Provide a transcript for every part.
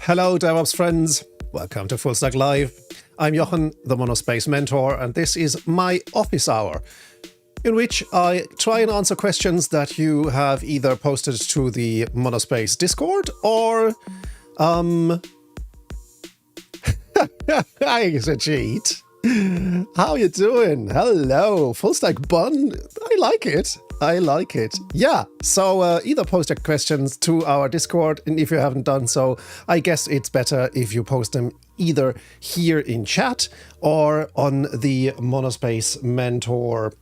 Hello, DevOps friends. Welcome to Full Stack Live. I'm Jochen, the Monospace Mentor, and this is my office hour, in which I try and answer questions that you have either posted to the Monospace Discord or, it's a cheat. How you doing? Hello, Full Stack Bun. I like it. Yeah, so either post your questions to our Discord, and if you haven't done so, I guess it's better if you post them either here in chat or on the Monospace Mentor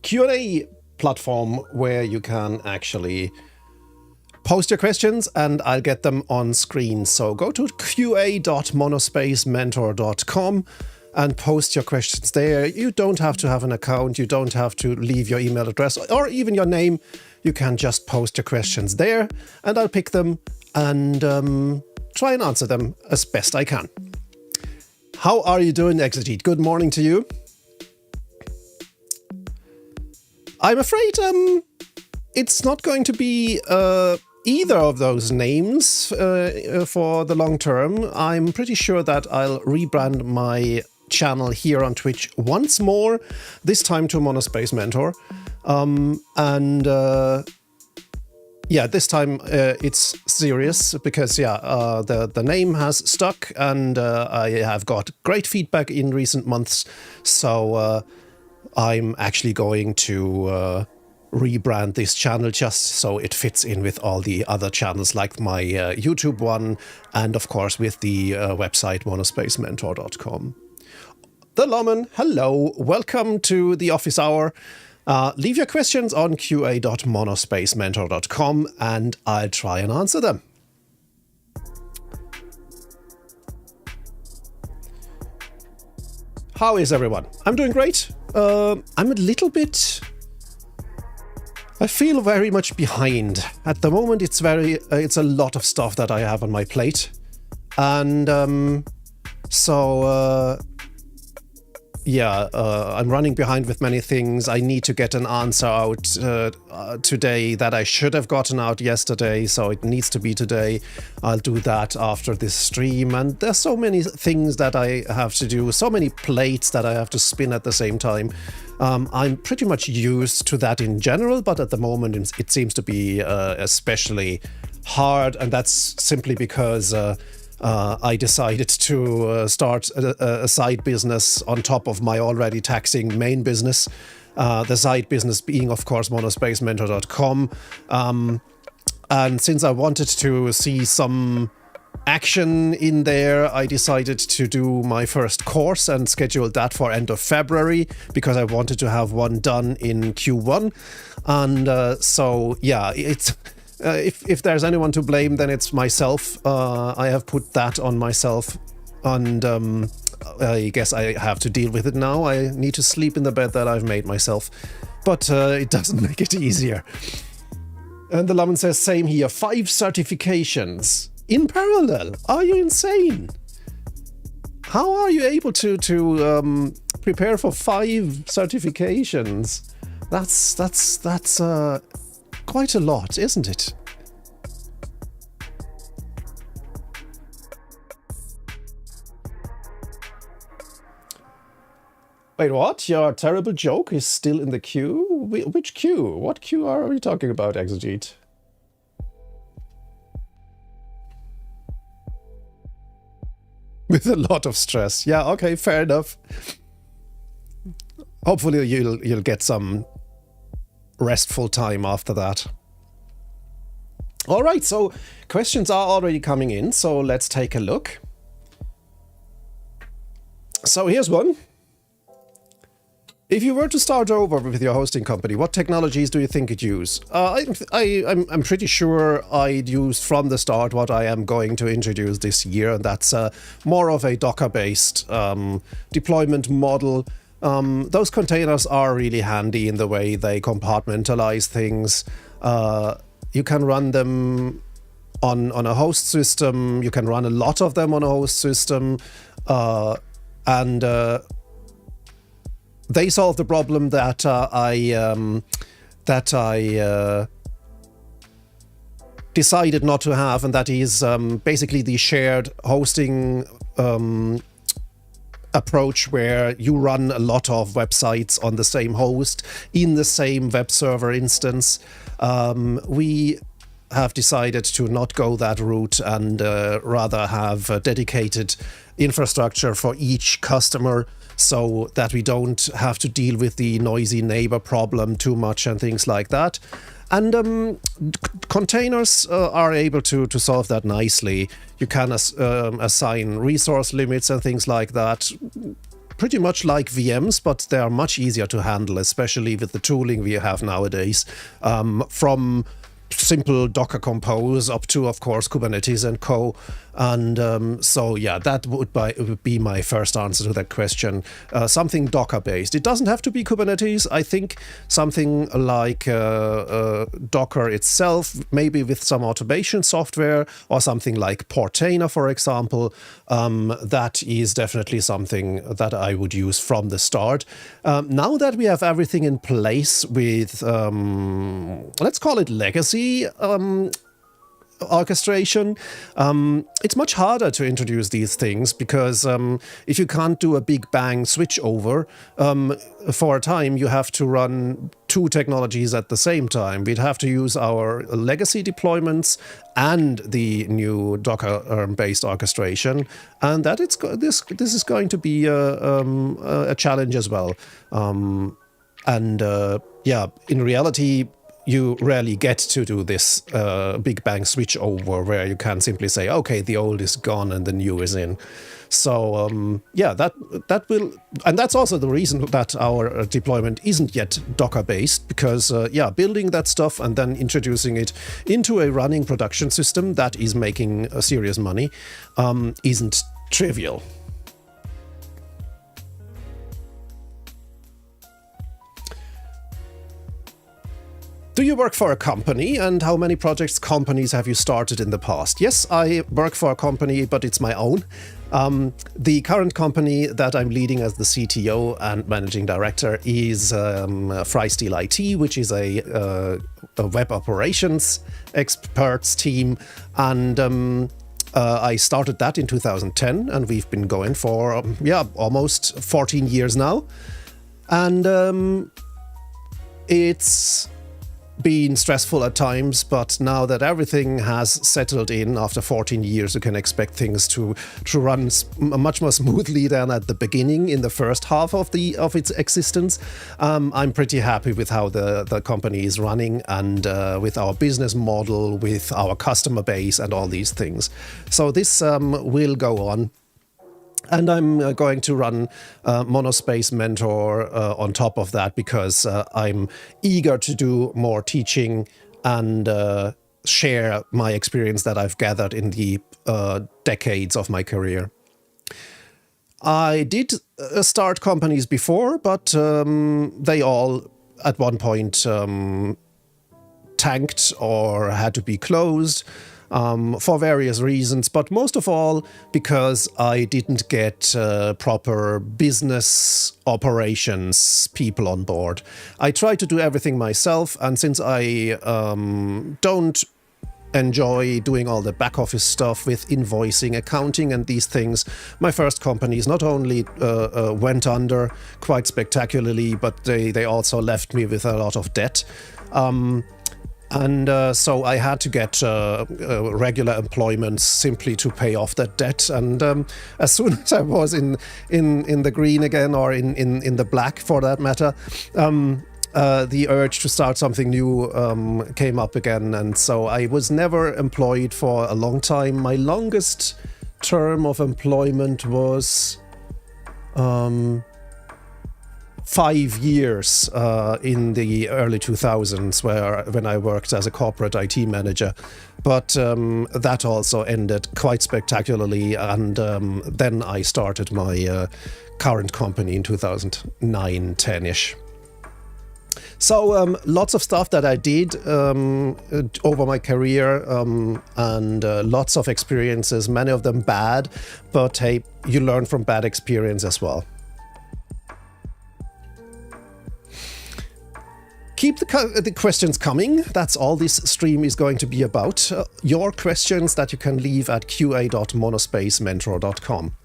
Q&A platform, where you can actually post your questions and I'll get them on screen. So go to qa.monospacementor.com and post your questions there. You don't have to have an account, you don't have to leave your email address or even your name. You can just post your questions there and I'll pick them and try and answer them as best I can. How are you doing, Exegete? Good morning to you. I'm afraid it's not going to be either of those names for the long term. I'm pretty sure that I'll rebrand my channel here on Twitch once more, this time to Monospace Mentor. Yeah, this time it's serious because, yeah, the name has stuck and I have got great feedback in recent months. So I'm actually going to rebrand this channel just so it fits in with all the other channels, like my YouTube one and, of course, with the website monospacementor.com. The Loman, hello, welcome to the office hour. Leave your questions on qa.monospacementor.com and I'll try and answer them. How is everyone? I'm doing great. I'm a little bit... I feel very much behind. At the moment, it's a lot of stuff that I have on my plate. And yeah, I'm running behind with many things. I need to get an answer out today that I should have gotten out yesterday, so it needs to be today. I'll do that after this stream. And there's so many things that I have to do, so many plates that I have to spin at the same time. I'm pretty much used to that in general, but at the moment it seems to be especially hard, and that's simply because I decided to start a side business on top of my already taxing main business. The side business being, of course, monospacementor.com. And since I wanted to see some action in there, I decided to do my first course and scheduled that for end of February because I wanted to have one done in Q1. And so, yeah, it's... if there's anyone to blame, then it's myself. I have put that on myself, and I guess I have to deal with it now. I need to sleep in the bed that I've made myself, but it doesn't make it easier. And the Lemon says, same here, 5 certifications in parallel. Are you insane? How are you able to prepare for 5 certifications? That's quite a lot, isn't it? Wait, what? Your terrible joke is still in the queue? Which queue? What queue are we talking about, Exegete? With a lot of stress. Yeah, okay, fair enough. Hopefully you'll get some restful time after that. All right, so questions are already coming in, so let's take a look. So here's one. If you were to start over with your hosting company, what technologies do you think you'd use? I'm pretty sure I'd use from the start what I am going to introduce this year, and that's more of a Docker-based deployment model. Those containers are really handy in the way they compartmentalize things. You can run them on a host system. You can run a lot of them on a host system, and they solve the problem that I decided not to have, and that is basically the shared hosting approach, where you run a lot of websites on the same host in the same web server instance. We have decided to not go that route and rather have a dedicated infrastructure for each customer, so that we don't have to deal with the noisy neighbor problem too much and things like that. And containers are able to solve that nicely. You can assign resource limits and things like that, pretty much like VMs, but they are much easier to handle, especially with the tooling we have nowadays, from simple Docker Compose up to, of course, Kubernetes and co. And so, yeah, that would be my first answer to that question. Something Docker-based. It doesn't have to be Kubernetes. I think something like Docker itself, maybe with some automation software, or something like Portainer, for example. That is definitely something that I would use from the start. Now that we have everything in place with, let's call it legacy orchestration, it's much harder to introduce these things, because if you can't do a big bang switch over, for a time you have to run two technologies at the same time. We'd have to use our legacy deployments and the new Docker based orchestration, and that this is going to be a challenge as well. Yeah, in reality, you rarely get to do this big bang switch over, where you can simply say, okay, the old is gone and the new is in. So yeah, that will, and that's also the reason that our deployment isn't yet Docker based, because yeah, building that stuff and then introducing it into a running production system that is making serious money isn't trivial. Do you work for a company, and how many companies have you started in the past? Yes, I work for a company, but it's my own. The current company that I'm leading as the CTO and managing director is Freistyle IT, which is a web operations experts team. And I started that in 2010, and we've been going for, yeah, almost 14 years now. And it's been stressful at times, but now that everything has settled in after 14 years, you can expect things to run much more smoothly than at the beginning, in the first half of its existence. I'm pretty happy with how the company is running, and with our business model, with our customer base and all these things. So this will go on. And I'm going to run Monospace Mentor on top of that, because I'm eager to do more teaching and share my experience that I've gathered in the decades of my career. I did start companies before, but they all at one point tanked or had to be closed. For various reasons, but most of all because I didn't get proper business operations people on board. I tried to do everything myself, and since I don't enjoy doing all the back office stuff with invoicing, accounting, and these things. My first companies not only went under quite spectacularly, but they also left me with a lot of debt. So I had to get regular employment simply to pay off that debt. And as soon as I was in the green again, or in the black for that matter, the urge to start something new came up again. And so I was never employed for a long time. My longest term of employment was 5 years in the early 2000s, when I worked as a corporate IT manager. But that also ended quite spectacularly, and then I started my current company in 2009-10-ish. So lots of stuff that I did over my career, and lots of experiences, many of them bad, but hey, you learn from bad experience as well. Keep the questions coming. That's all this stream is going to be about. Your questions that you can leave at qa.monospacementor.com.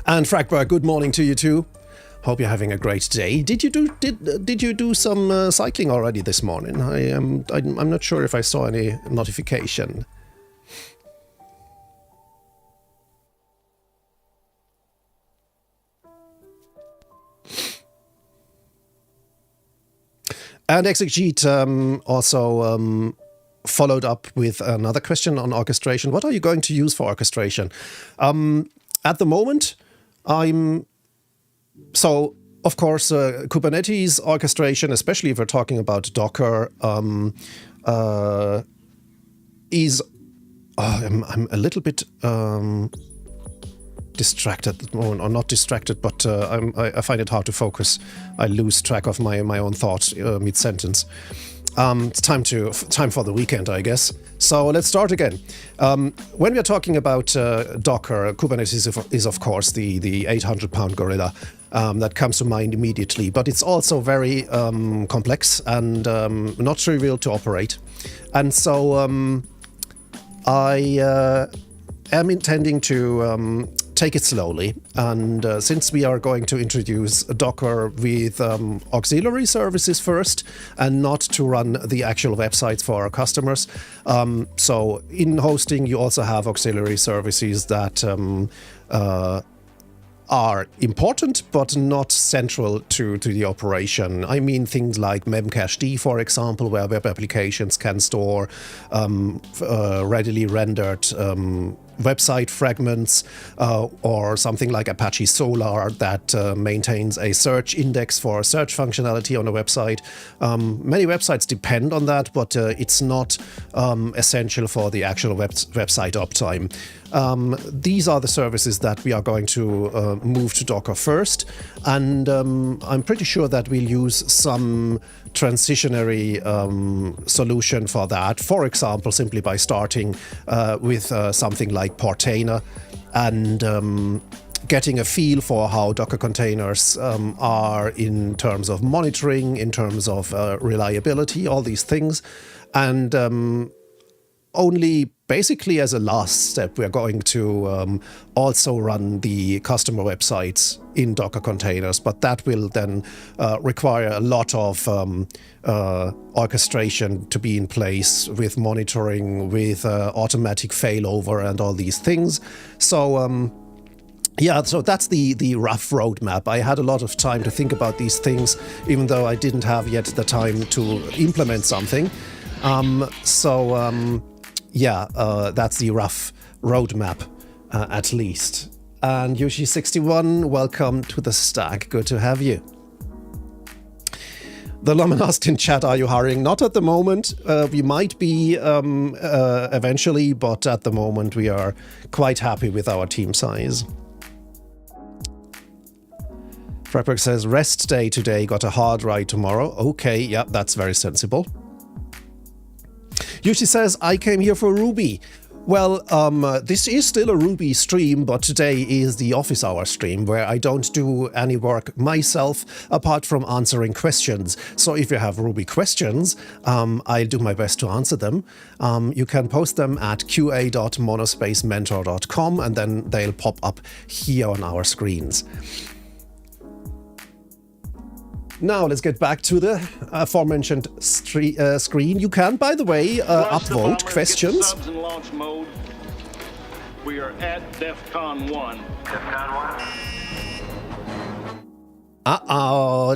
And Fragberg, good morning to you too. Hope you're having a great day. Did you do some cycling already this morning? I'm not sure if I saw any notification. And Exegete also followed up with another question on orchestration. What are you going to use for orchestration? At the moment, so of course, Kubernetes orchestration, especially if we're talking about Docker, is I'm a little bit distracted at the moment, or not distracted, but I find it hard to focus. I lose track of my own thoughts mid-sentence. It's time for the weekend, I guess. So let's start again. When we're talking about Docker, Kubernetes is of course the 800-pound gorilla that comes to mind immediately, but it's also very complex and not trivial to operate. And so I am intending to take it slowly, and since we are going to introduce Docker with auxiliary services first, and not to run the actual websites for our customers, so in hosting you also have auxiliary services that are important but not central to the operation. I mean things like memcached, for example, where web applications can store readily rendered website fragments, or something like Apache Solr that maintains a search index for search functionality on a website. Many websites depend on that, but it's not essential for the actual website uptime. These are the services that we are going to move to Docker first, and I'm pretty sure that we'll use some transitionary solution for that. For example, simply by starting with something like Portainer and getting a feel for how Docker containers are in terms of monitoring, in terms of reliability, all these things. And only basically as a last step, we're going to also run the customer websites in Docker containers, but that will then require a lot of orchestration to be in place with monitoring, with automatic failover and all these things. So yeah, so that's the rough roadmap. I had a lot of time to think about these things, even though I didn't have yet the time to implement something. Yeah, that's the rough roadmap, at least. And Yoshi61, welcome to the stack. Good to have you. The Loman asked in chat, are you hiring? Not at the moment. We might be eventually, but at the moment we are quite happy with our team size. Fredberg says, rest day today, got a hard ride tomorrow. Okay, yeah, that's very sensible. Yushi says, I came here for Ruby. Well, this is still a Ruby stream, but today is the Office Hour stream where I don't do any work myself apart from answering questions. So if you have Ruby questions, I'll do my best to answer them. You can post them at qa.monospacementor.com and then they'll pop up here on our screens. Now let's get back to the aforementioned screen. You can, by the way, upvote questions. We are at DEFCON 1. DEFCON 1.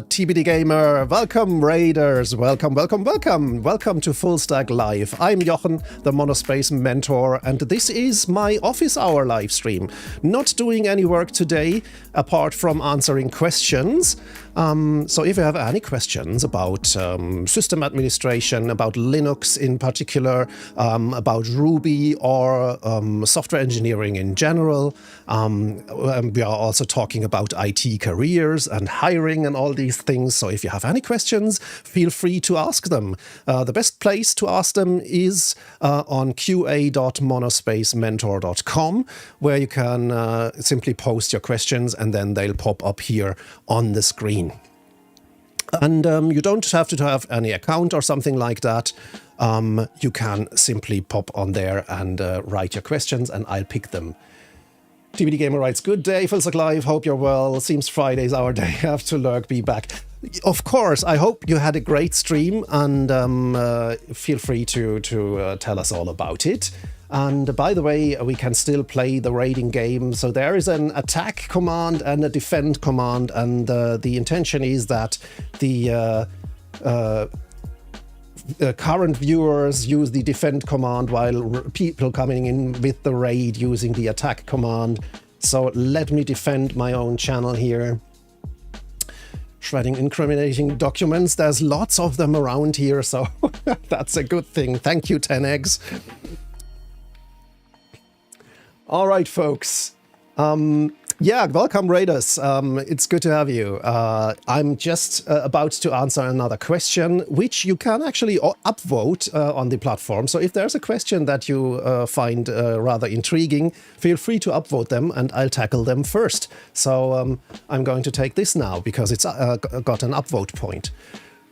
TBD Gamer, welcome Raiders, welcome to Full Stack Live. I'm Jochen, the Monospace Mentor, and this is my Office Hour live stream. Not doing any work today, apart from answering questions. So if you have any questions about system administration, about Linux in particular, about Ruby or software engineering in general, we are also talking about IT careers and hiring and all these things. So if you have any questions, feel free to ask them. The best place to ask them is on qa.monospacementor.com, where you can simply post your questions and then they'll pop up here on the screen. And you don't have to have any account or something like that. You can simply pop on there and write your questions and I'll pick them. TBD Gamer writes, good day, Full Stack Live, hope you're well. Seems Friday's our day, have to lurk, be back. Of course, I hope you had a great stream and feel free to tell us all about it. And by the way, we can still play the raiding game. So there is an attack command and a defend command. And the intention is that the current viewers use the defend command while people coming in with the raid using the attack command. So let me defend my own channel here. Shredding incriminating documents. There's lots of them around here, so that's a good thing. Thank you, 10eggs. All right, folks. Yeah, welcome, Raiders. It's good to have you. I'm just about to answer another question, which you can actually upvote on the platform. So if there's a question that you find rather intriguing, feel free to upvote them and I'll tackle them first. So I'm going to take this now because it's got an upvote point.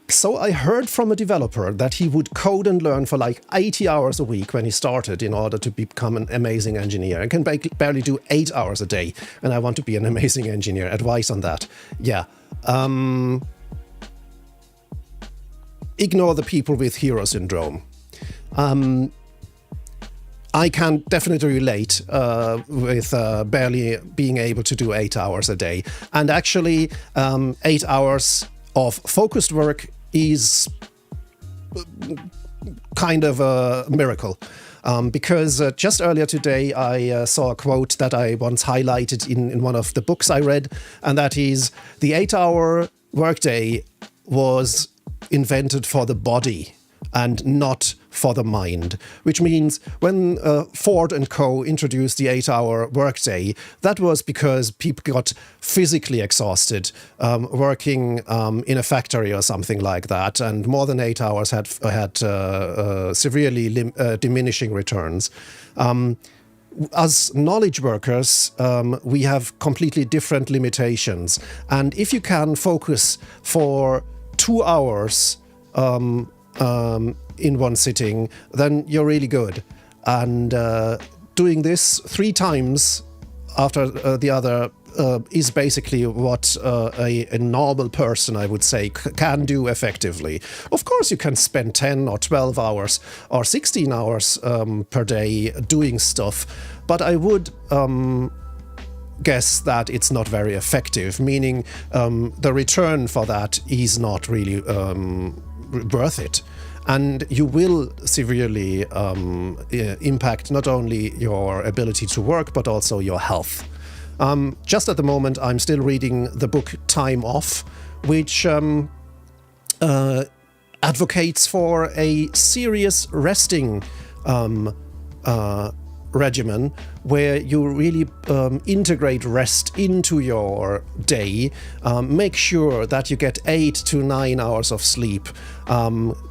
So I heard from a developer that he would code and learn for like 80 hours a week when he started in order to become an amazing engineer. I can barely do 8 hours a day and I want to be an amazing engineer. Advice on that? Yeah. Ignore the people with hero syndrome. I can definitely relate with barely being able to do 8 hours a day. And actually 8 hours of focused work is kind of a miracle. Because just earlier today I saw a quote that I once highlighted in one of the books I read, and that is, the 8-hour workday was invented for the body and not for the mind, which means when Ford and Co. introduced the 8-hour workday, that was because people got physically exhausted working in a factory or something like that, and more than 8 hours had severely diminishing returns. As knowledge workers, we have completely different limitations, and if you can focus for 2 hours in one sitting, then you're really good. And doing this 3 times after the other is basically what a normal person, I would say, can do effectively. Of course, you can spend 10 or 12 hours or 16 hours per day doing stuff, but I would guess that it's not very effective, meaning the return for that is not really worth it. And you will severely impact not only your ability to work, but also your health. Just at the moment, I'm still reading the book Time Off, which advocates for a serious resting regimen where you really integrate rest into your day. Make sure that you get 8 to 9 hours of sleep,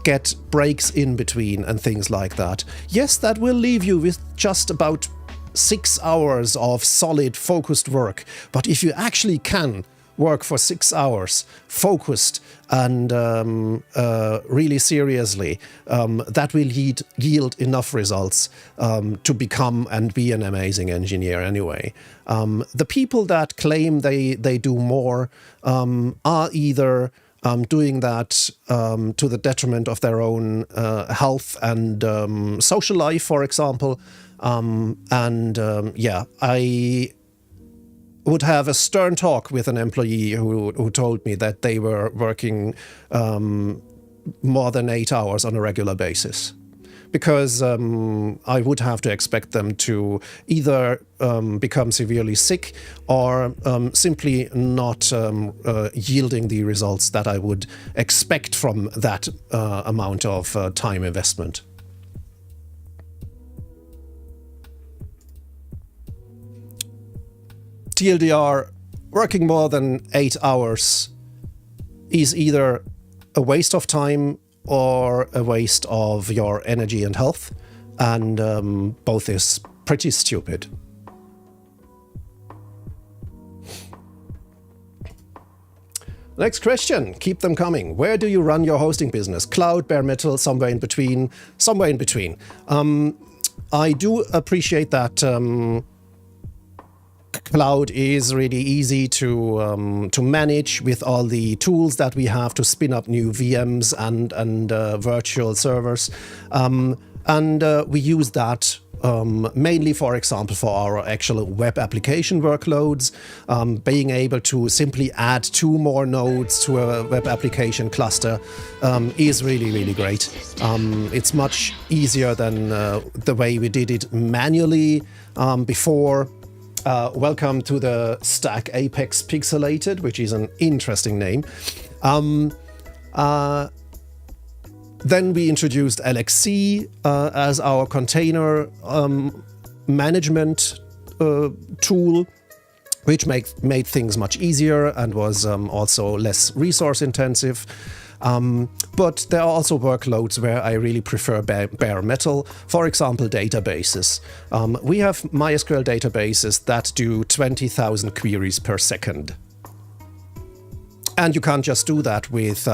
get breaks in between and things like that. Yes, that will leave you with just about 6 hours of solid focused work. But if you actually can work for 6 hours focused and really seriously, that will yield enough results to become and be an amazing engineer anyway. The people that claim they do more are either doing that to the detriment of their own health and social life, for example. I would have a stern talk with an employee who told me that they were working more than 8 hours on a regular basis. Because I would have to expect them to either become severely sick or simply not yielding the results that I would expect from that amount of time investment. TLDR, working more than 8 hours is either a waste of time or a waste of your energy and health, and both is pretty stupid. Next question, keep them coming. Where do you run your hosting business? Cloud, bare metal, somewhere in between? Somewhere in between. I do appreciate that cloud is really easy to manage with all the tools that we have to spin up new VMs and virtual servers, and we use that mainly, for example, for our actual web application workloads. Being able to simply add 2 more nodes to a web application cluster is really, really great. It's much easier than the way we did it manually before. Welcome to the stack Apex Pixelated, which is an interesting name. Then we introduced LXC as our container management tool, which made things much easier and was also less resource intensive. But there are also workloads where I really prefer bare metal, for example, databases. We have MySQL databases that do 20,000 queries per second. And you can't just do that with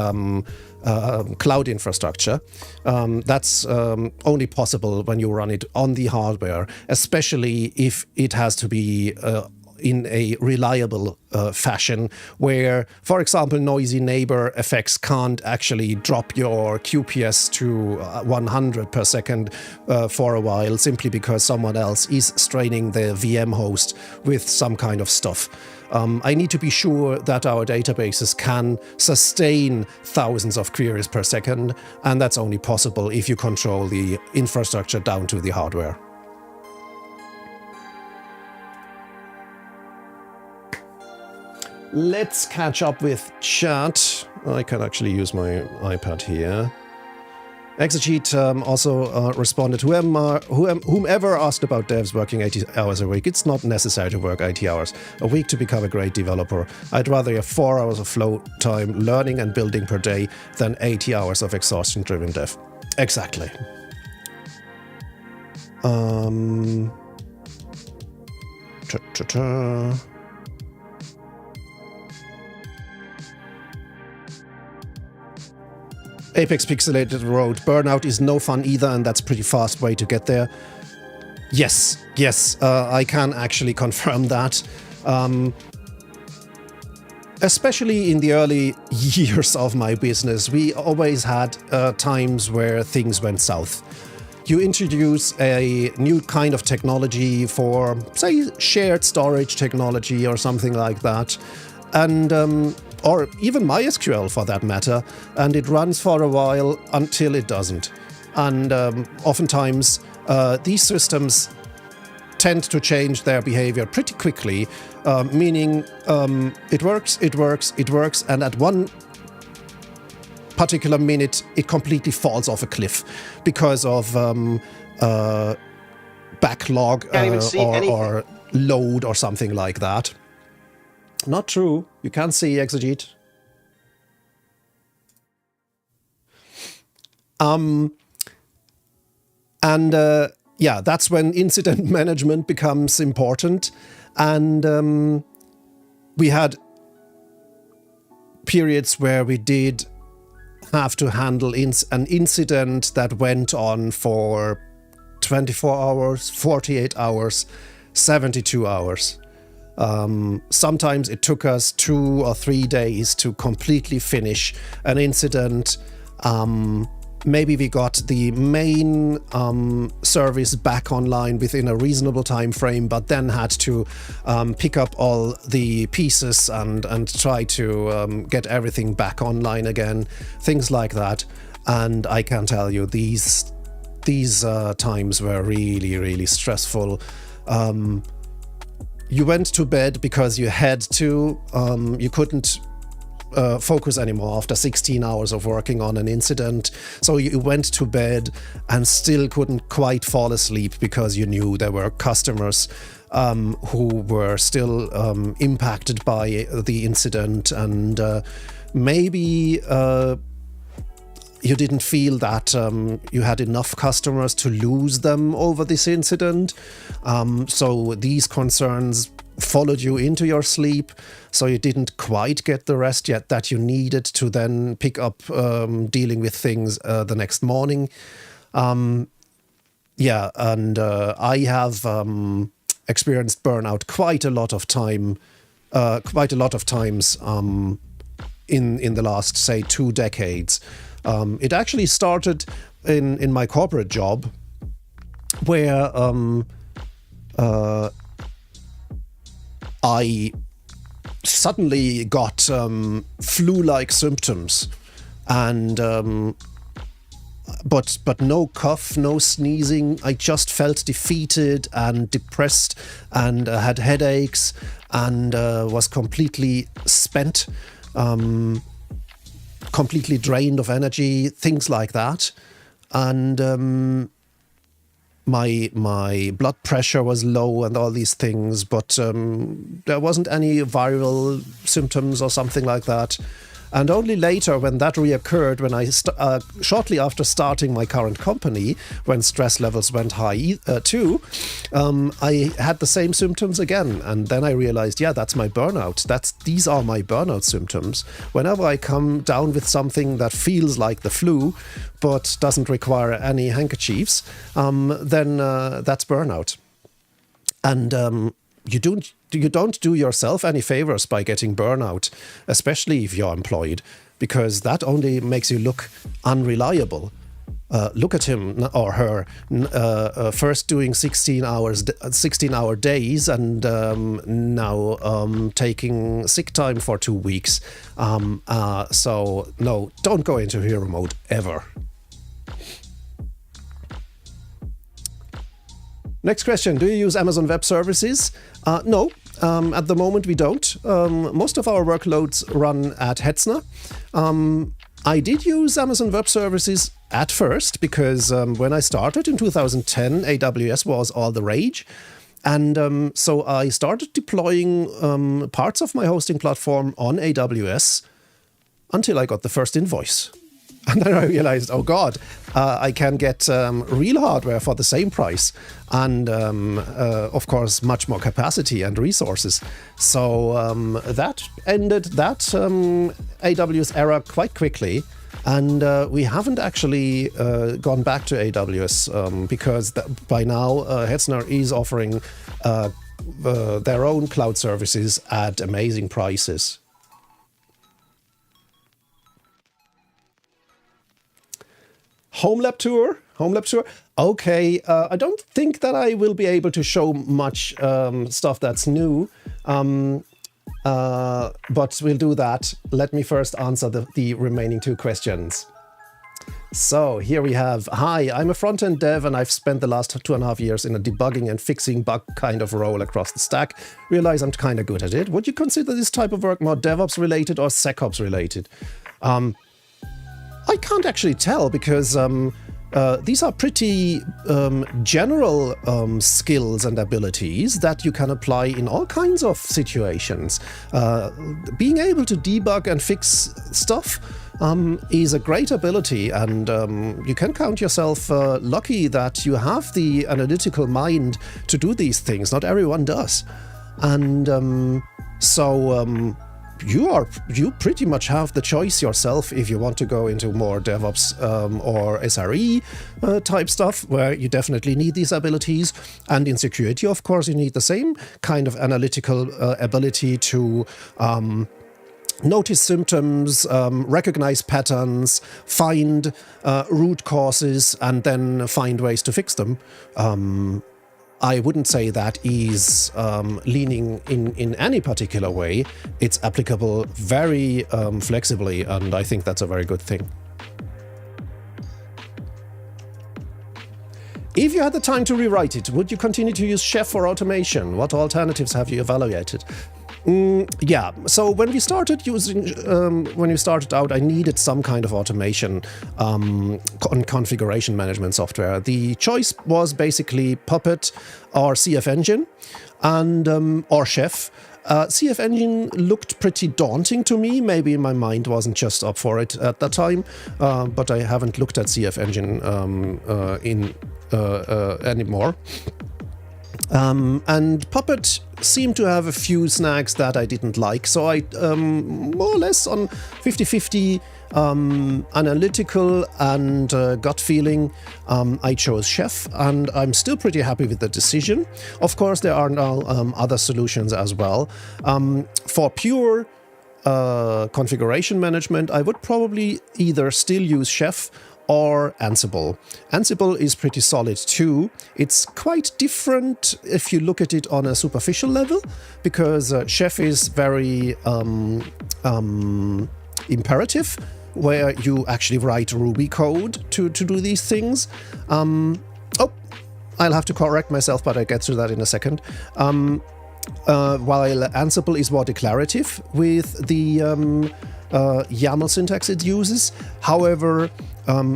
cloud infrastructure. That's only possible when you run it on the hardware, especially if it has to be in a reliable fashion where, for example, noisy neighbor effects can't actually drop your QPS to 100 per second for a while simply because someone else is straining the VM host with some kind of stuff. I need to be sure that our databases can sustain thousands of queries per second, and that's only possible if you control the infrastructure down to the hardware. Let's catch up with chat. I can actually use my iPad here. Exegete also responded, whomever asked about devs working 80 hours a week, it's not necessary to work 80 hours a week to become a great developer. I'd rather have 4 hours of flow time learning and building per day than 80 hours of exhaustion-driven dev. Exactly. Apex Pixelated wrote, burnout is no fun either, and that's a pretty fast way to get there. Yes, I can actually confirm that. Especially in the early years of my business, we always had times where things went south. You introduce a new kind of technology for, say, shared storage technology or something like that, and or even MySQL for that matter, and it runs for a while until it doesn't. And oftentimes these systems tend to change their behavior pretty quickly, meaning it works, and at one particular minute it completely falls off a cliff because of backlog Can't even see anything. or load or something like that. Not true. You can't see Exegete. Yeah, that's when incident management becomes important. And we had periods where we did have to handle an incident that went on for 24 hours, 48 hours, 72 hours. Sometimes it took us 2 or 3 days to completely finish an incident. Maybe we got the main service back online within a reasonable time frame, but then had to pick up all the pieces and try to get everything back online again, things like that. And I can tell you, these times were really, really stressful. You went to bed because you had to. You couldn't focus anymore after 16 hours of working on an incident. So you went to bed and still couldn't quite fall asleep because you knew there were customers who were still impacted by the incident, and maybe you didn't feel that you had enough customers to lose them over this incident. So these concerns followed you into your sleep, so you didn't quite get the rest yet that you needed to then pick up dealing with things the next morning. Yeah, and I have experienced burnout quite a lot of times in the last, say, 2 decades. It actually started in my corporate job, where I suddenly got flu-like symptoms, and but no cough, no sneezing. I just felt defeated and depressed, and had headaches, and was completely spent, completely drained of energy, things like that. And my blood pressure was low and all these things, but there wasn't any viral symptoms or something like that. And only later, when that reoccurred, when I shortly after starting my current company, when stress levels went high too, I had the same symptoms again. And then I realized, yeah, that's my burnout. These are my burnout symptoms. Whenever I come down with something that feels like the flu, but doesn't require any handkerchiefs, then that's burnout. And you don't do yourself any favors by getting burnout, especially if you're employed, because that only makes you look unreliable. Look at him or her, first doing 16-hour days, and now taking sick time for 2 weeks. So no, don't go into hero mode ever. Next question, do you use Amazon Web Services? No, at the moment we don't. Most of our workloads run at Hetzner. I did use Amazon Web Services at first because when I started in 2010, AWS was all the rage. And so I started deploying parts of my hosting platform on AWS until I got the first invoice. And then I realized, oh God, I can get real hardware for the same price, and of course much more capacity and resources. So that ended that AWS era quite quickly, and we haven't actually gone back to AWS because by now Hetzner is offering their own cloud services at amazing prices. Home lab tour. Okay, I don't think that I will be able to show much stuff that's new, but we'll do that. Let me first answer the remaining 2 questions. So here we have, hi, I'm a front-end dev and I've spent the last 2.5 years in a debugging and fixing bug kind of role across the stack. Realize I'm kind of good at it. Would you consider this type of work more DevOps related or SecOps related? I can't actually tell because these are pretty general skills and abilities that you can apply in all kinds of situations. Being able to debug and fix stuff is a great ability, and you can count yourself lucky that you have the analytical mind to do these things. Not everyone does. And you pretty much have the choice yourself if you want to go into more DevOps or SRE type stuff, where you definitely need these abilities. And in security, of course, you need the same kind of analytical ability to notice symptoms, recognize patterns, find root causes, and then find ways to fix them. I wouldn't say that is leaning in any particular way. It's applicable very flexibly, and I think that's a very good thing. If you had the time to rewrite it, would you continue to use Chef for automation? What alternatives have you evaluated? Yeah, so when we started out, I needed some kind of automation configuration management software. The choice was basically Puppet or CF Engine and or Chef. CF Engine looked pretty daunting to me. Maybe my mind wasn't just up for it at that time, but I haven't looked at CF Engine anymore. And Puppet seemed to have a few snags that I didn't like, so I more or less on 50-50 analytical and gut feeling, I chose Chef, and I'm still pretty happy with the decision. Of course, there are now other solutions as well. For pure configuration management, I would probably either still use Chef or Ansible. Ansible is pretty solid too. It's quite different if you look at it on a superficial level, because Chef is very imperative, where you actually write Ruby code to do these things. I'll have to correct myself, but I'll get to that in a second. While Ansible is more declarative with the YAML syntax it uses. However,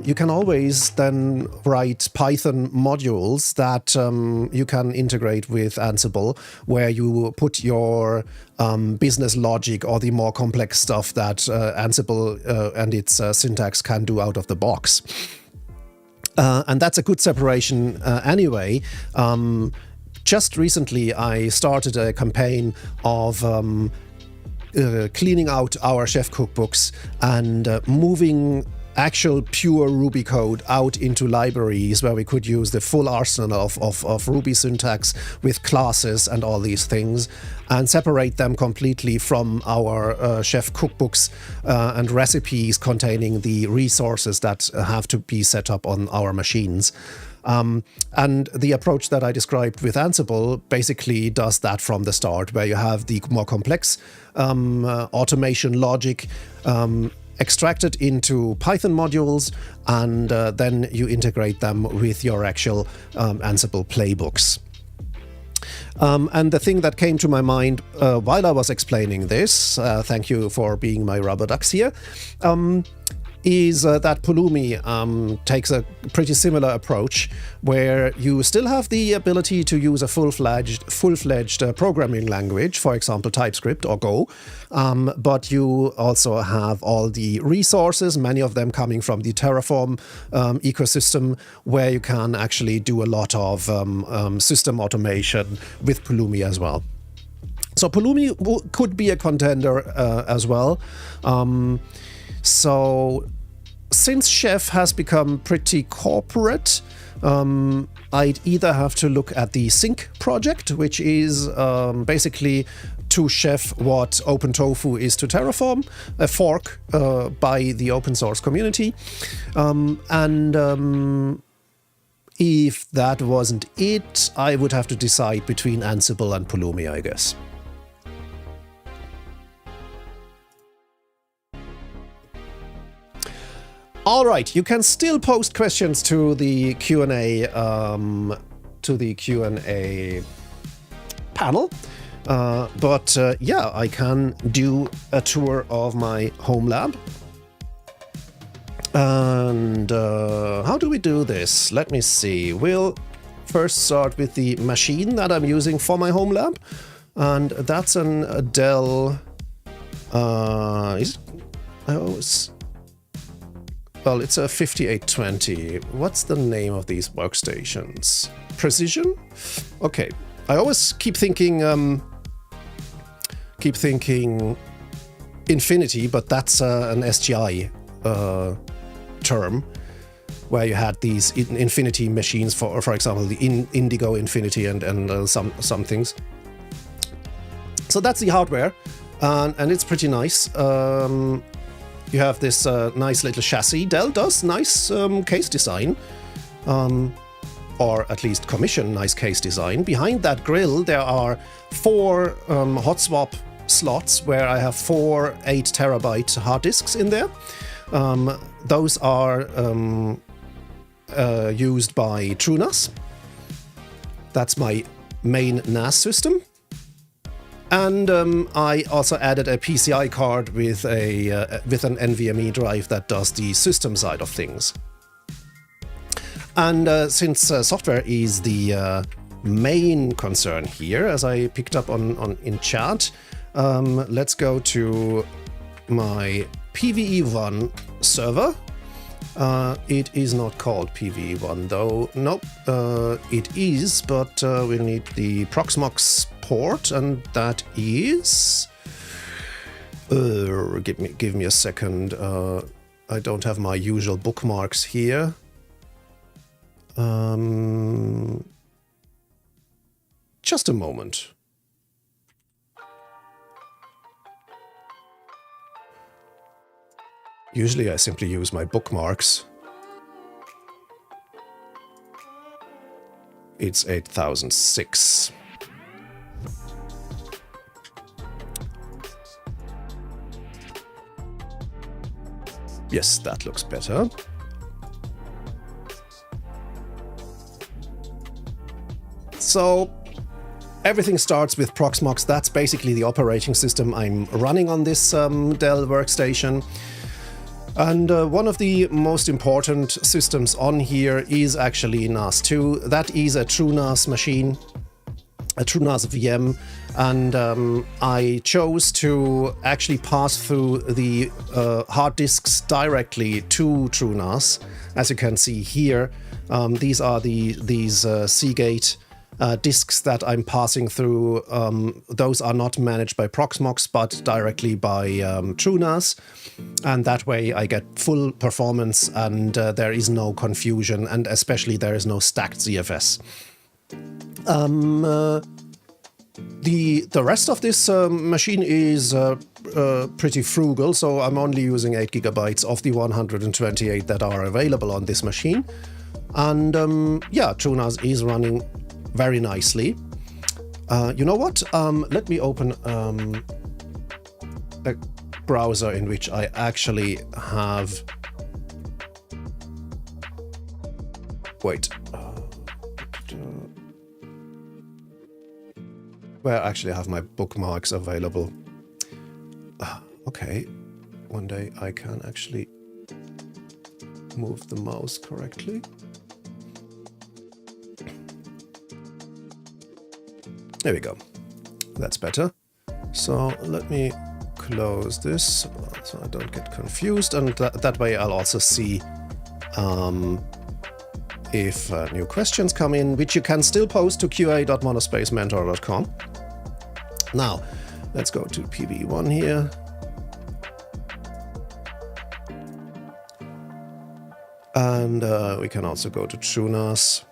you can always then write Python modules that you can integrate with Ansible, where you put your business logic or the more complex stuff that Ansible and its syntax can do out of the box. And that's a good separation anyway. Just recently, I started a campaign of cleaning out our Chef cookbooks and moving actual pure Ruby code out into libraries where we could use the full arsenal of Ruby syntax with classes and all these things, and separate them completely from our Chef cookbooks and recipes containing the resources that have to be set up on our machines. And the approach that I described with Ansible basically does that from the start, where you have the more complex automation logic extracted into Python modules, and then you integrate them with your actual Ansible playbooks. And the thing that came to my mind while I was explaining this, thank you for being my rubber ducks here, is that Pulumi takes a pretty similar approach, where you still have the ability to use a full-fledged programming language, for example TypeScript or Go, but you also have all the resources, many of them coming from the Terraform ecosystem, where you can actually do a lot of system automation with Pulumi as well. So Pulumi could be a contender as well. So, since Chef has become pretty corporate, I'd either have to look at the Sync project, which is basically to Chef what OpenTofu is to Terraform, a fork by the open source community. If that wasn't it, I would have to decide between Ansible and Pulumi, I guess. All right, you can still post questions to the Q&A panel, but yeah, I can do a tour of my home lab. And how do we do this? Let me see. We'll first start with the machine that I'm using for my home lab. And that's a Dell... is it? I always... Well, it's a 5820. What's the name of these workstations? Precision? Okay. I always keep thinking Infinity, but that's an SGI term, where you had these Infinity machines for example, the Indigo Infinity and some things. So that's the hardware, and it's pretty nice. You have this nice little chassis. Dell does nice case design, or at least commission nice case design. Behind that grill, there are 4 hot swap slots where I have 4 8 terabyte hard disks in there. Those are used by TrueNAS. That's my main NAS system. And I also added a PCI card with an NVMe drive that does the system side of things. And since software is the main concern here, as I picked up in chat, let's go to my PVE1 server. It is not called PVE1 though. Nope, it is, but we'll need the Proxmox port, and that is... give me a second. I don't have my usual bookmarks here. Just a moment. Usually I simply use my bookmarks. It's 8006. Yes, that looks better. So everything starts with Proxmox. That's basically the operating system I'm running on this Dell workstation. And one of the most important systems on here is actually NAS2. That is a TrueNAS machine, a TrueNAS VM, and I chose to actually pass through the hard disks directly to TrueNAS. As you can see here, these are these Seagate disks that I'm passing through. Those are not managed by Proxmox, but directly by TrueNAS. And that way I get full performance, and there is no confusion, and especially there is no stacked ZFS. The rest of this machine is pretty frugal, so I'm only using 8 gigabytes of the 128 that are available on this machine. And yeah, TrueNAS is running very nicely. You know what? Let me open a browser in which I actually have... Wait. Where I actually have my bookmarks available. Okay. One day I can actually move the mouse correctly. There we go. That's better. So let me close this so I don't get confused, and that way I'll also see if new questions come in, which you can still post to qa.monospacementor.com. Now, let's go to PV1 here. And we can also go to TrueNAS.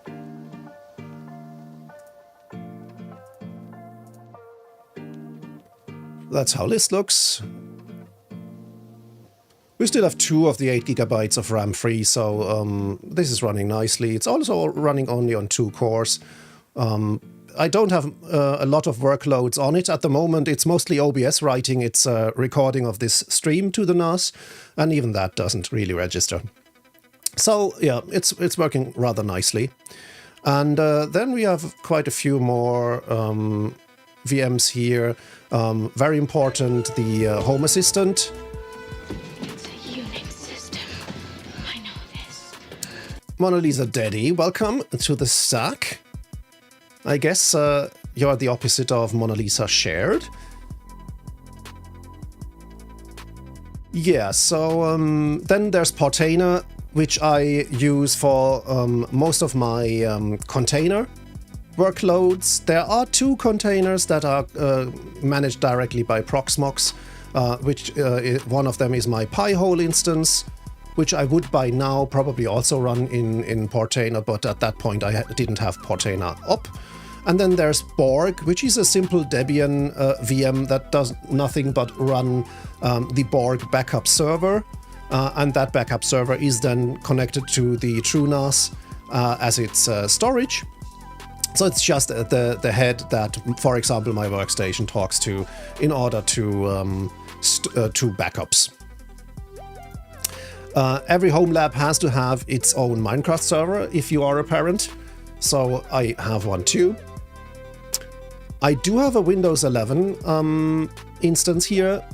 That's how this looks. We still have 2 of the 8 gigabytes of RAM free, so this is running nicely. It's also running only on 2 cores. I don't have a lot of workloads on it at the moment. It's mostly OBS writing its recording of this stream to the NAS, and even that doesn't really register. So yeah, it's working rather nicely. And then we have quite a few more VMs here. Very important, the Home Assistant. It's a Unix system. Mona Lisa Daddy, welcome to the stack. I guess you're the opposite of Mona Lisa Shared. Yeah, so then there's Portainer, which I use for most of my container workloads. There are 2 containers that are managed directly by Proxmox, which one of them is my Pi-hole instance, which I would by now probably also run in Portainer, but at that point I didn't have Portainer up. And then there's Borg, which is a simple Debian VM that does nothing but run the Borg backup server. And that backup server is then connected to the TrueNAS as its storage. So it's just the head that, for example, my workstation talks to in order to backups. Every home lab has to have its own Minecraft server if you are a parent. So I have one too. I do have a Windows 11 instance here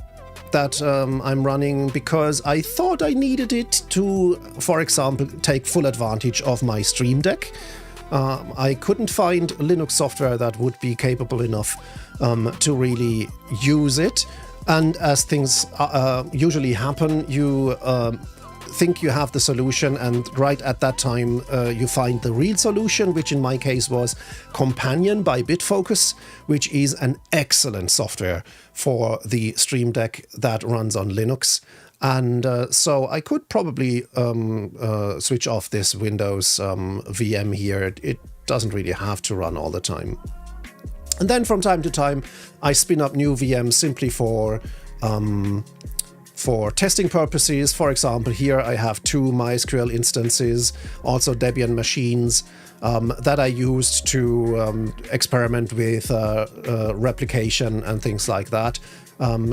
that I'm running because I thought I needed it to, for example, take full advantage of my Stream Deck. I couldn't find Linux software that would be capable enough to really use it. And as things usually happen, you think you have the solution, and right at that time you find the real solution, which in my case was Companion by Bitfocus, which is an excellent software for the Stream Deck that runs on Linux. And so I could probably switch off this Windows VM here. It doesn't really have to run all the time. And then from time to time, I spin up new VMs simply for testing purposes. For example, here I have 2 MySQL instances, also Debian machines that I used to experiment with replication and things like that.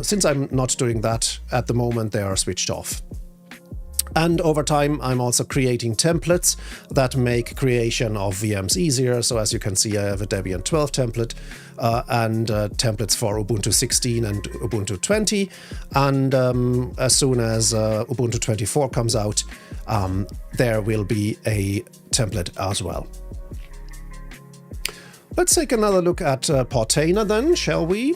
Since I'm not doing that at the moment, they are switched off. And over time, I'm also creating templates that make creation of VMs easier. So as you can see, I have a Debian 12 template and templates for Ubuntu 16 and Ubuntu 20. And as soon as Ubuntu 24 comes out, there will be a template as well. Let's take another look at Portainer then, shall we?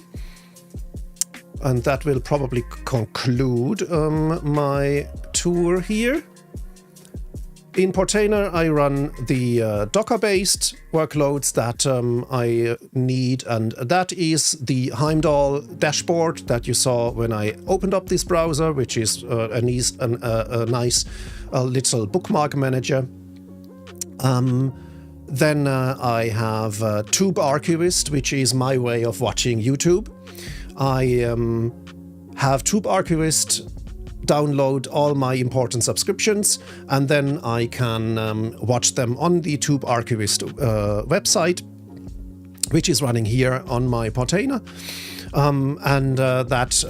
And that will probably conclude my tour here. In Portainer, I run the Docker-based workloads that I need, and that is the Heimdall dashboard that you saw when I opened up this browser, which is a nice little bookmark manager. Then I have Tube Archivist, which is my way of watching YouTube. I have Tube Archivist download all my important subscriptions, and then I can watch them on the Tube Archivist website, which is running here on my Portainer. That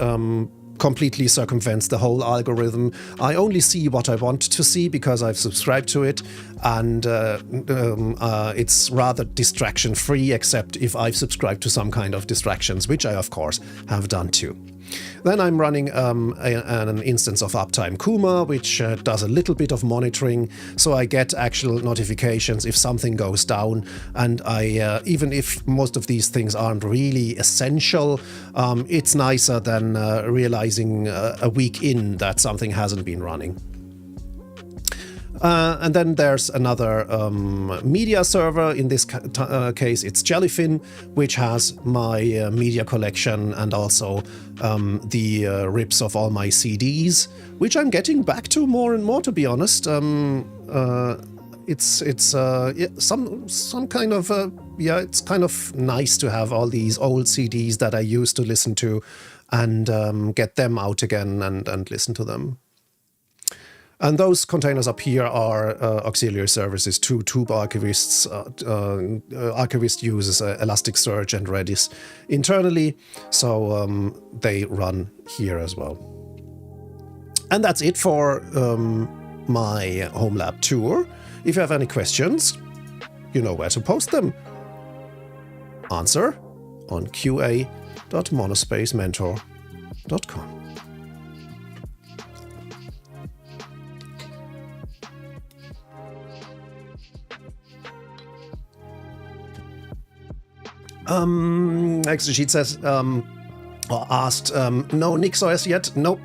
completely circumvents the whole algorithm. I only see what I want to see because I've subscribed to it, and it's rather distraction free, except if I've subscribed to some kind of distractions, which I of course have done too. Then I'm running an instance of Uptime Kuma, which does a little bit of monitoring, so I get actual notifications if something goes down, and I even if most of these things aren't really essential, it's nicer than realizing a week in that something hasn't been running. And then there's another media server. In this case, it's Jellyfin, which has my media collection and also the rips of all my CDs, which I'm getting back to more and more, to be honest. It's some kind of it's kind of nice to have all these old CDs that I used to listen to and get them out again and listen to them. And those containers up here are auxiliary services to Tube Archivists. Archivist uses Elasticsearch and Redis internally, so they run here as well. And that's it for my home lab tour. If you have any questions, you know where to post them. Answer on qa.monospacementor.com. Actually, she says, or asked, no NixOS yet? Nope.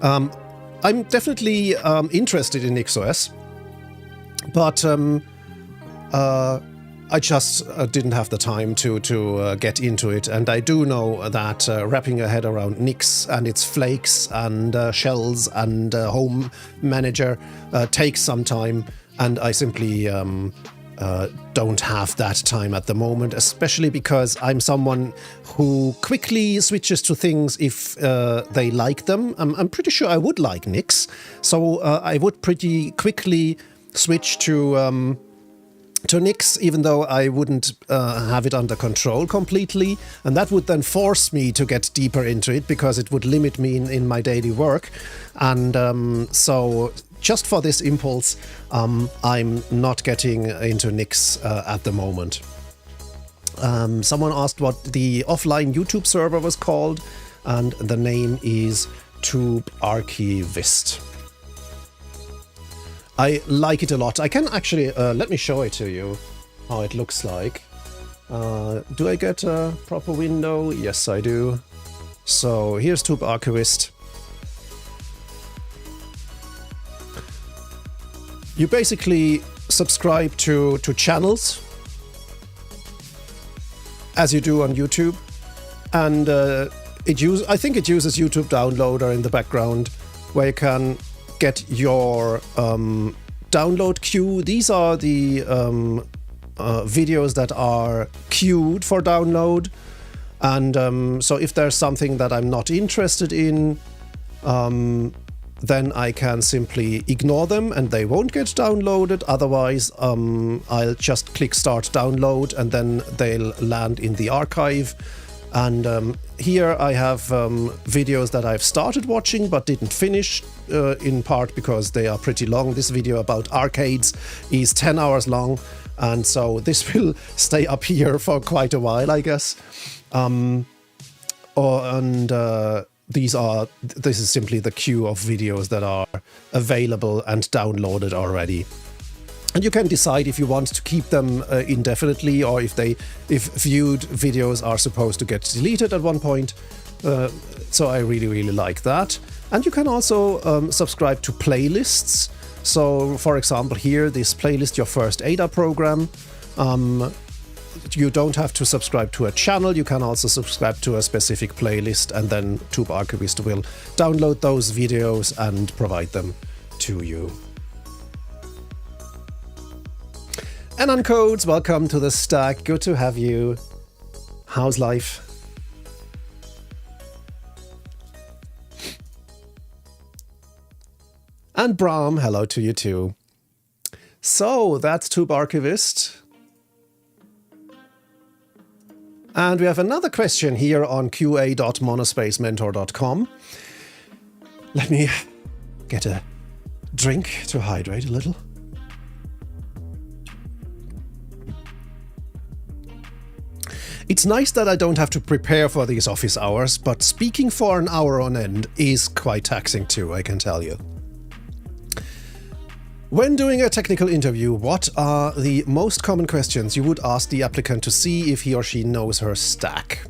I'm definitely interested in NixOS, but I just didn't have the time to get into it. And I do know that wrapping your head around Nix and its flakes and shells and home manager takes some time, and I simply don't have that time at the moment, especially because I'm someone who quickly switches to things if they like them. I'm pretty sure I would like Nix, so I would pretty quickly switch to Nix, even though I wouldn't have it under control completely, and that would then force me to get deeper into it because it would limit me in my daily work. And so just for this impulse, I'm not getting into Nix at the moment. Someone asked what the offline YouTube server was called, and the name is Tube Archivist. I like it a lot. I can actually, let me show it to you, how it looks like. Do I get a proper window? Yes, I do. So here's Tube Archivist. You basically subscribe to channels, as you do on YouTube, and I think it uses YouTube Downloader in the background, where you can get your download queue. These are the videos that are queued for download, and so if there's something that I'm not interested in, then I can simply ignore them and they won't get downloaded. Otherwise, I'll just click start download and then they'll land in the archive. And here I have videos that I've started watching but didn't finish, in part because they are pretty long. This video about arcades is 10 hours long, and so this will stay up here for quite a while, I guess. This is simply the queue of videos that are available and downloaded already. And you can decide if you want to keep them indefinitely, or if viewed videos are supposed to get deleted at one point. So I really, really like that. And you can also subscribe to playlists. So, for example, here, this playlist, Your First ADA Program. You don't have to subscribe to a channel. You can also subscribe to a specific playlist, and then Tube Archivist will download those videos and provide them to you. And Uncodes, welcome to the stack. Good to have you. How's life? And Brahm, hello to you too. So that's Tube Archivist. And we have another question here on qa.monospacementor.com. Let me get a drink to hydrate a little. It's nice that I don't have to prepare for these office hours, but speaking for an hour on end is quite taxing too, I can tell you. When doing a technical interview, what are the most common questions you would ask the applicant to see if he or she knows her stack?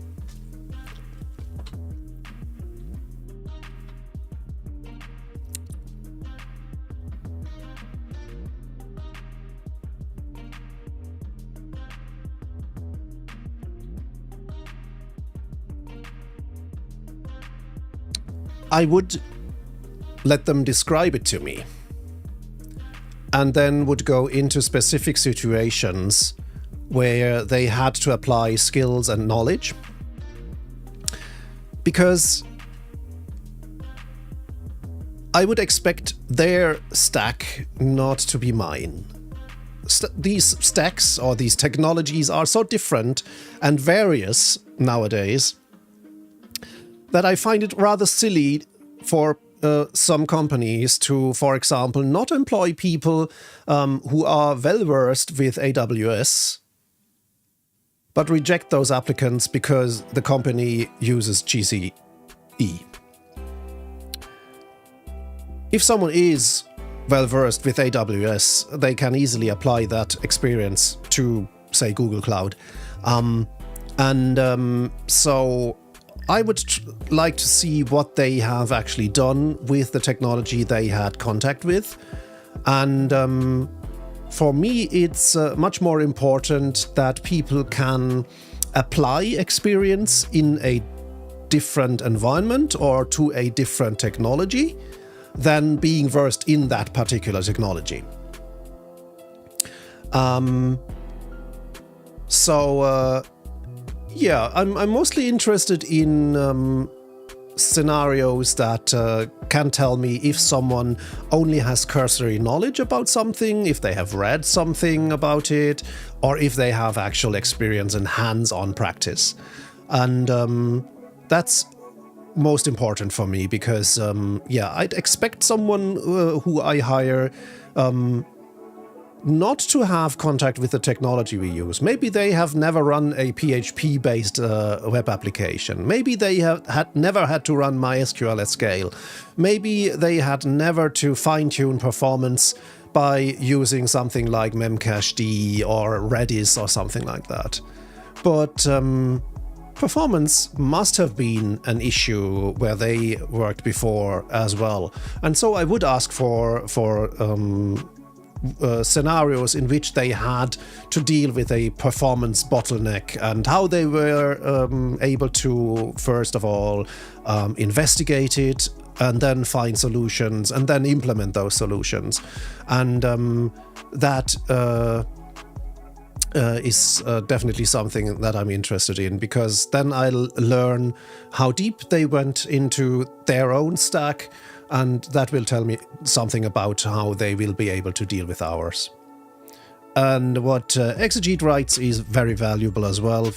I would let them describe it to me, and then would go into specific situations where they had to apply skills and knowledge. Because I would expect their stack not to be mine. These stacks or these technologies are so different and various nowadays that I find it rather silly for some companies to, for example, not employ people who are well-versed with AWS, but reject those applicants because the company uses GCE. If someone is well-versed with AWS, they can easily apply that experience to, say, Google Cloud. And so I would like to see what they have actually done with the technology they had contact with. And for me, it's much more important that people can apply experience in a different environment or to a different technology than being versed in that particular technology. Yeah, I'm mostly interested in scenarios that can tell me if someone only has cursory knowledge about something, if they have read something about it, or if they have actual experience and hands-on practice. And that's most important for me because, I'd expect someone who I hire not to have contact with the technology we use. Maybe they have never run a PHP-based web application. Maybe they had never had to run MySQL at scale. Maybe they had never to fine-tune performance by using something like Memcached or Redis or something like that. But performance must have been an issue where they worked before as well. And so I would ask for scenarios in which they had to deal with a performance bottleneck and how they were able to, first of all, investigate it and then find solutions and then implement those solutions. And that is definitely something that I'm interested in, because then I'll learn how deep they went into their own stack, and that will tell me something about how they will be able to deal with ours. And what Exegete writes is very valuable as well.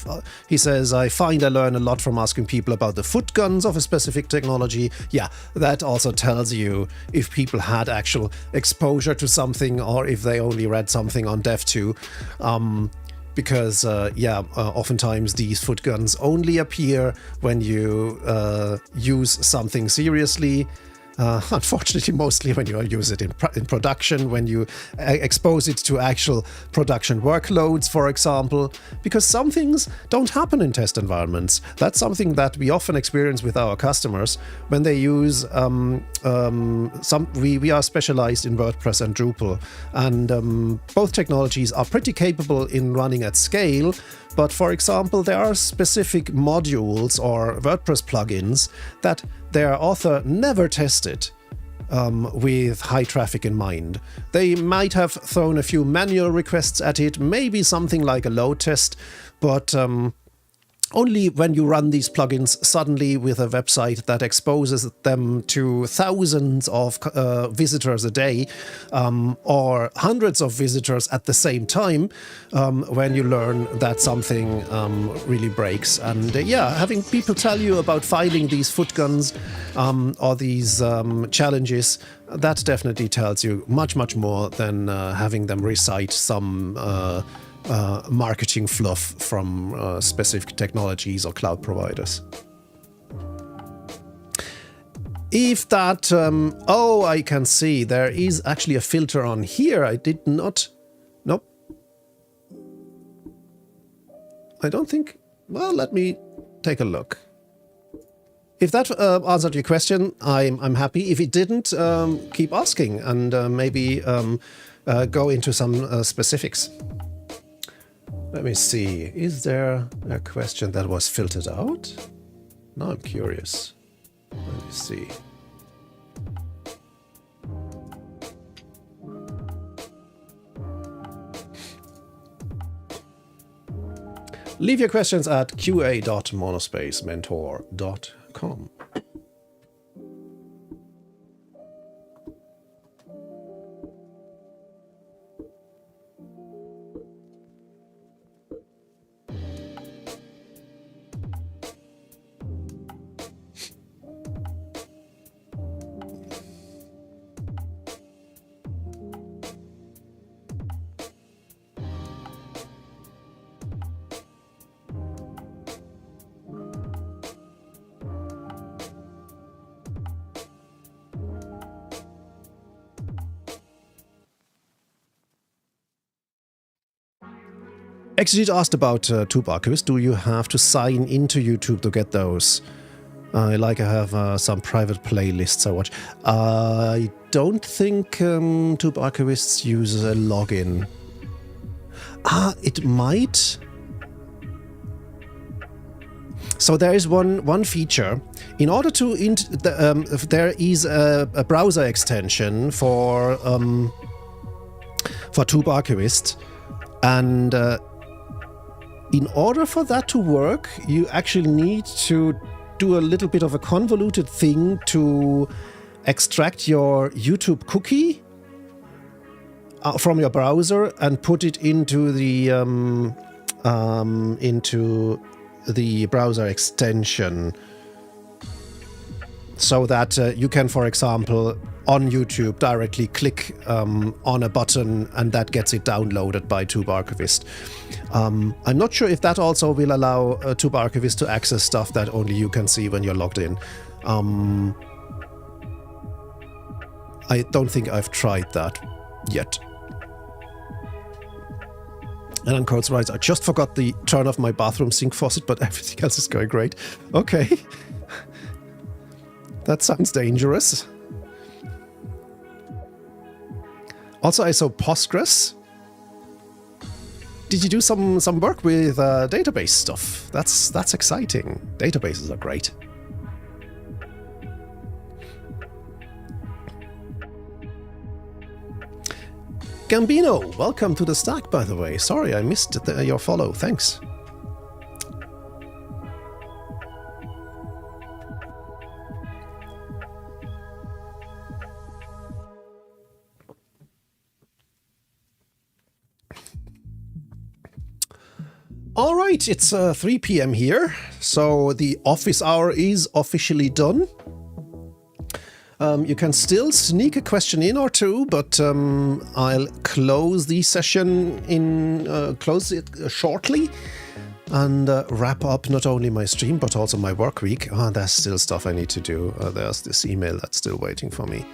He says, I find I learn a lot from asking people about the foot guns of a specific technology. Yeah, that also tells you if people had actual exposure to something or if they only read something on Dev2. Because, oftentimes these foot guns only appear when you use something seriously. Unfortunately, mostly when you use it in production, when you expose it to actual production workloads, for example, because some things don't happen in test environments. That's something that we often experience with our customers when they use we are specialized in WordPress and Drupal, and both technologies are pretty capable in running at scale. But for example, there are specific modules or WordPress plugins that their author never tested with high traffic in mind. They might have thrown a few manual requests at it, maybe something like a load test, but only when you run these plugins suddenly with a website that exposes them to thousands of visitors a day, or hundreds of visitors at the same time, when you learn that something really breaks. And having people tell you about finding these foot guns or these challenges, that definitely tells you much, much more than having them recite some marketing fluff from specific technologies or cloud providers. If that, I can see there is actually a filter on here. I did not, nope. I don't think, well, let me take a look. If that answered your question, I'm happy. If it didn't, keep asking and maybe go into some specifics. Let me see, is there a question that was filtered out? Now I'm curious. Let me see. Leave your questions at qa.monospacementor.com. Exegete asked about Tube Archivist. Do you have to sign into YouTube to get those? I have some private playlists I watch. I don't think Tube Archivists uses a login. It might. So there is one feature. In order to there is a browser extension for Tube Archivist, and in order for that to work, you actually need to do a little bit of a convoluted thing to extract your YouTube cookie from your browser and put it into the browser extension, so that you can, for example, on YouTube directly click on a button and that gets it downloaded by Tube Archivist. I'm not sure if that also will allow Tube Archivist to access stuff that only you can see when you're logged in. I don't think I've tried that yet. And then Codes writes, I just forgot to turn off my bathroom sink faucet, but everything else is going great. Okay. That sounds dangerous. Also, I saw Postgres. Did you do some work with database stuff? That's exciting. Databases are great. Gambino, welcome to the stack, by the way. Sorry, I missed your follow. Thanks. All right, it's 3 p.m. here, so the office hour is officially done. You can still sneak a question in or two, but I'll close the session close it shortly and wrap up not only my stream but also my work week. There's still stuff I need to do. There's this email that's still waiting for me.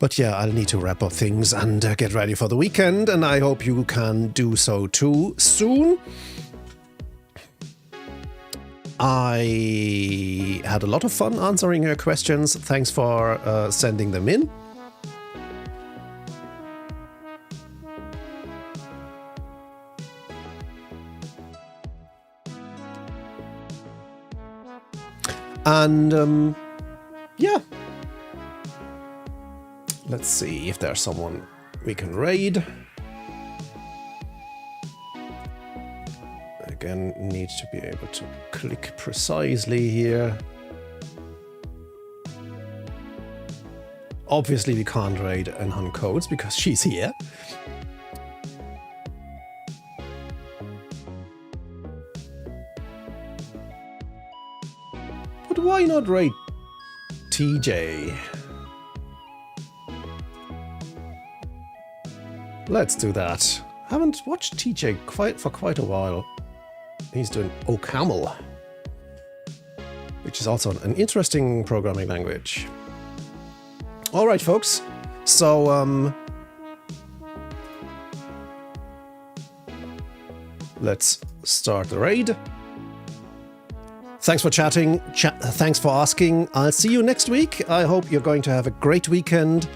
But yeah, I'll need to wrap up things and get ready for the weekend, and I hope you can do so too soon. I had a lot of fun answering your questions. Thanks for sending them in. And yeah. Let's see if there's someone we can raid. Again, need to be able to click precisely here. Obviously, we can't raid Enhan Codes because she's here. But why not raid TJ? Let's do that. Haven't watched TJ for quite a while. He's doing OCaml, which is also an interesting programming language. All right, folks. So let's start the raid. Thanks for chatting. Thanks for asking. I'll see you next week. I hope you're going to have a great weekend.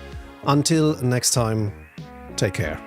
Until next time, take care.